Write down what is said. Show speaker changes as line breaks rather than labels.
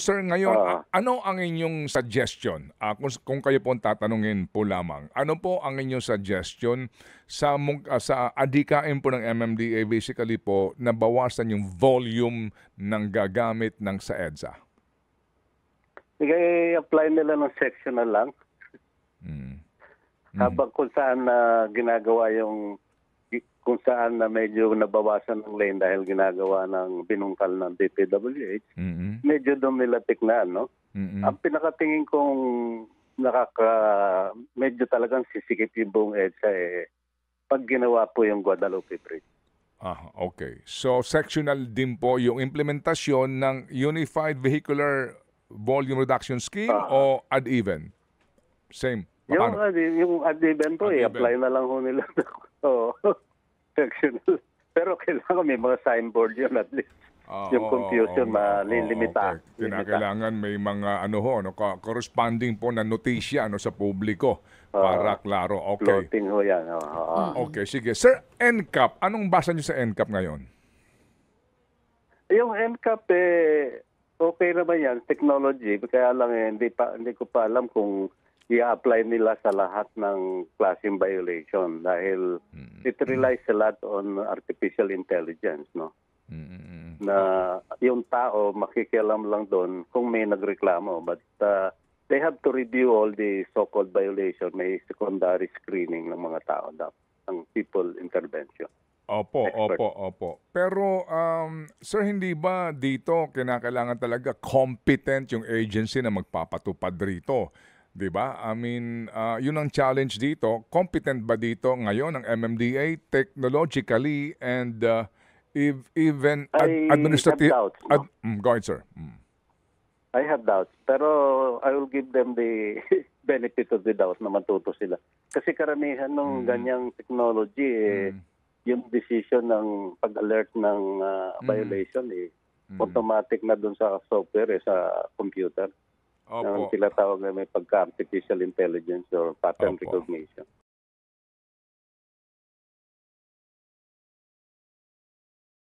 sir, ngayon,
Oo.
ano ang inyong suggestion? Kung kayo po ang tatanungin po lamang, ano po ang inyong suggestion sa adhikain po ng MMDA basically po na bawasan yung volume ng gagamit ng sa EDSA?
I-apply nila ng sectional lang.
Mm.
Habang kung saan na ginagawa kung saan na medyo nabawasan ng lane dahil ginagawa ng binungkal ng DPWH,
Mm-mm.
medyo doon nila tiknan, no?
Mm-mm.
Ang pinakatingin kong medyo talagang sisikip yung buong EDSA pag ginawa po yung Guadalupe Bridge.
Okay. So, sectional din po yung implementasyon ng Unified Vehicular Volume Reduction Scheme o ad-even? Same.
Yung
Paano?
ad-even po,
Ad-even.
i-apply na lang ho nila. Oo. Sectional. Pero kailangan may mga signboard yun at least. Yung confusion malilimita.
Okay. Kinakailangan may mga corresponding po na notisya sa publiko para klaro. Okay.
Floating ho yan.
Okay, sige. Sir, NCAP, anong basa niyo sa NCAP ngayon?
Yung NCAP, okay naman yan. Technology. Kaya lang hindi ko pa alam kung i-apply nila sa lahat ng klaseng violation dahil it relies a lot on artificial intelligence, no? Na yung tao makikialam lang doon kung may nagreklamo, but they have to review all the so-called violation. May secondary screening ng mga tao ng people intervention.
Opo.
Expert.
Pero, sir, hindi ba dito kinakailangan talaga competent yung agency na magpapatupad rito? Diba? I mean, yun ang challenge dito. Competent ba dito ngayon ang MMDA technologically and even administrative?
I have doubts, no?
Go ahead, sir.
I have doubts. Pero I will give them the benefit of the doubt na matuto sila. Kasi karamihan ng ganyang technology, yung decision ng pag-alert ng violation, automatic na dun sa software, sa computer. Ang tinatawag na may pagka-artificial intelligence or pattern recognition.